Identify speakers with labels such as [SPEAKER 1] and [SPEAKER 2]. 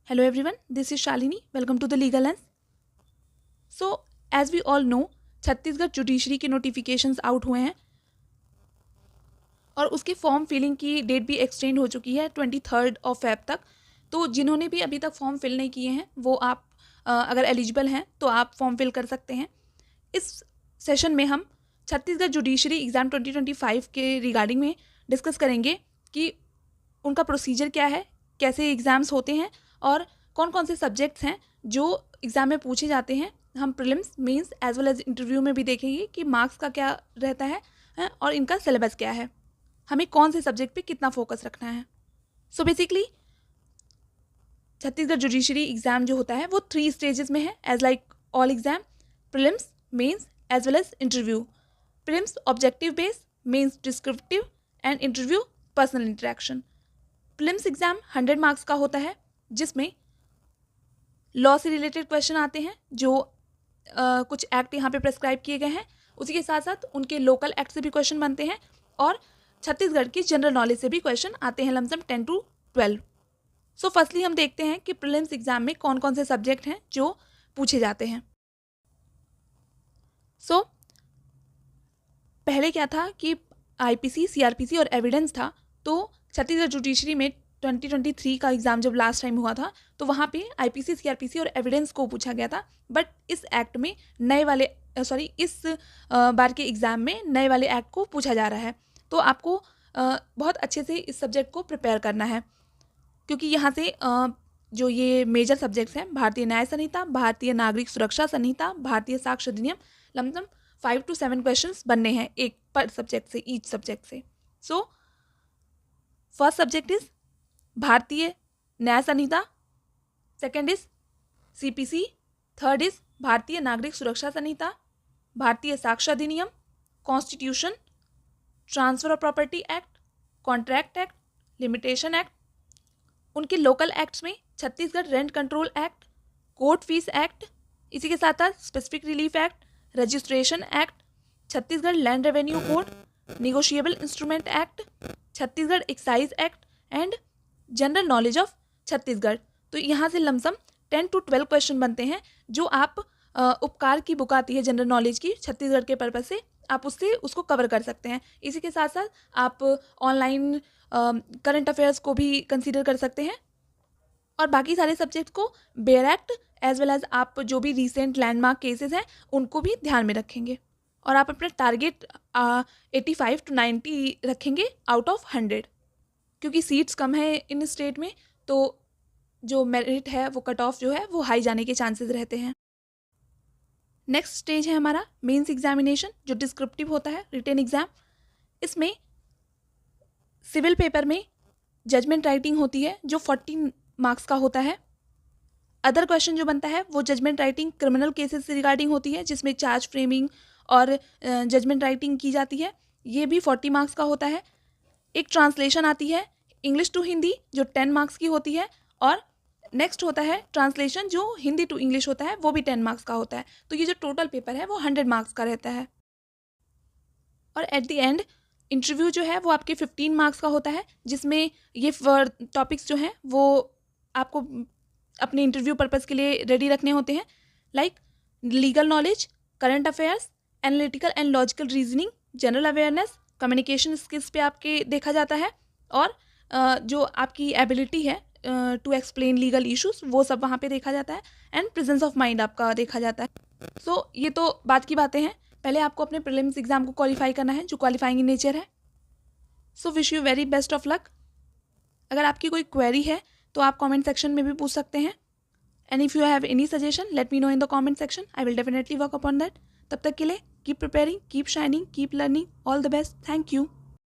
[SPEAKER 1] Hello everyone, this is Shalini. Welcome to the Legal Lens. So, as we all know, Chhattisgarh judiciary के notifications out हुए हैं और उसके form filling की date भी एक्सटेंड हो चुकी है 23 फेब तक। तो जिन्होंने भी अभी तक फॉर्म फिल नहीं किए हैं वो आप अगर एलिजिबल हैं तो आप फॉर्म फिल कर सकते हैं। इस सेशन में हम छत्तीसगढ़ जुडिशरी एग्ज़ाम 2025 के रिगार्डिंग में डिस्कस करेंगे कि उनका प्रोसीजर क्या है, कैसे एग्ज़ाम्स होते हैं और कौन कौन से सब्जेक्ट्स हैं जो एग्ज़ाम में पूछे जाते हैं। हम prelims, mains as well as interview में भी देखेंगे कि मार्क्स का क्या रहता है और इनका सिलेबस क्या है, हमें कौन से सब्जेक्ट पे कितना फोकस रखना है। सो बेसिकली छत्तीसगढ़ जुडिशरी एग्ज़ाम जो होता है वो 3 स्टेजेस में है, as like all exam, prelims, mains as well as interview. Prelims objective based, mains descriptive and interview personal interaction. Prelims exam 100 marks का होता है जिसमें लॉ से रिलेटेड क्वेश्चन आते हैं जो कुछ एक्ट यहाँ पे प्रेस्क्राइब किए गए हैं, उसी के साथ साथ उनके लोकल एक्ट से भी क्वेश्चन बनते हैं और छत्तीसगढ़ की जनरल नॉलेज से भी क्वेश्चन आते हैं, लमसम 10 to 12। सो फर्स्टली हम देखते हैं कि प्रीलिम्स एग्जाम में कौन कौन से सब्जेक्ट हैं जो पूछे जाते हैं। सो पहले क्या था कि आईपीसी, सीआरपीसी और एविडेंस था। तो छत्तीसगढ़ जुडिशरी में 2023 का एग्ज़ाम जब लास्ट टाइम हुआ था तो वहाँ पे आईपीसी, सीआरपीसी और एविडेंस को पूछा गया था। बट इस एक्ट में इस बार के एग्ज़ाम में नए वाले एक्ट को पूछा जा रहा है। तो आपको बहुत अच्छे से इस सब्जेक्ट को प्रिपेयर करना है, क्योंकि यहाँ से जो ये मेजर सब्जेक्ट्स हैं, भारतीय न्याय संहिता, भारतीय नागरिक सुरक्षा संहिता, भारतीय साक्ष्य अधिनियम, लमसम 5 to 7 क्वेश्चंस बनने हैं एक पर सब्जेक्ट से, ईच सब्जेक्ट से। So first subject is Bharatiya Nyaya Sanhita, second is CPC, third is Bharatiya Nagarik Suraksha Sanhita, Bharatiya Sakshya Adhiniyam, constitution, transfer of property act, contract act, limitation act. उनके लोकल एक्ट्स में Chhattisgarh rent control act, court fees act, इसी के साथ साथ specific relief act, registration act, Chhattisgarh land revenue code, negotiable instrument act, Chhattisgarh excise act and general knowledge of Chhattisgarh. तो यहाँ से lump sum 10 to 12 question बनते हैं जो आप उपकार की बुक आती है जनरल नॉलेज की छत्तीसगढ़ के पर्पज से, आप उसको कवर कर सकते हैं। इसी के साथ साथ आप ऑनलाइन करंट अफेयर्स को भी कंसीडर कर सकते हैं और बाकी सारे सब्जेक्ट को, bare act as well as आप जो भी रिसेंट लैंडमार्क केसेस हैं उनको भी ध्यान में रखेंगे और आप अपना टारगेट 85 to 90 रखेंगे आउट ऑफ 100, क्योंकि सीट्स कम है इन स्टेट में, तो जो मेरिट है वो कट ऑफ जो है वो हाई जाने के चांसेस रहते हैं। नेक्स्ट स्टेज है हमारा मेंस एग्जामिनेशन, जो डिस्क्रिप्टिव होता है, रिटन एग्जाम। इसमें सिविल पेपर में जजमेंट राइटिंग होती है जो 40 मार्क्स का होता है। अदर क्वेश्चन जो बनता है वो जजमेंट राइटिंग क्रिमिनल केसेस से रिगार्डिंग होती है, जिसमें चार्ज फ्रेमिंग और जजमेंट राइटिंग की जाती है, ये भी 40 मार्क्स का होता है। एक ट्रांसलेशन आती है इंग्लिश टू हिंदी जो 10 मार्क्स की होती है, और नेक्स्ट होता है ट्रांसलेशन जो हिंदी टू इंग्लिश होता है, वो भी 10 मार्क्स का होता है। तो ये जो टोटल पेपर है वो 100 मार्क्स का रहता है। और एट द एंड इंटरव्यू जो है वो आपके 15 मार्क्स का होता है, जिसमें ये टॉपिक्स जो हैं वो आपको अपने इंटरव्यू पर्पज़ के लिए रेडी रखने होते हैं, like legal knowledge, current affairs, analytical and logical reasoning, general awareness, communication skills पे आपके देखा जाता है, और जो आपकी एबिलिटी है टू एक्सप्लेन लीगल इश्यूज वो सब वहाँ पे देखा जाता है, एंड प्रेजेंस ऑफ माइंड आपका देखा जाता है। सो ये तो बात की बातें हैं, पहले आपको अपने प्रीलिम्स एग्जाम को क्वालिफाई करना है जो क्वालिफाइंग इन नेचर है। So wish you very best of luck. अगर आपकी कोई क्वेरी है तो आप कमेंट सेक्शन में भी पूछ सकते हैं, and if you have any suggestion let me know in the comment section, I will definitely work upon that. तब तक के लिए keep preparing, keep shining, keep learning, all the best, thank you.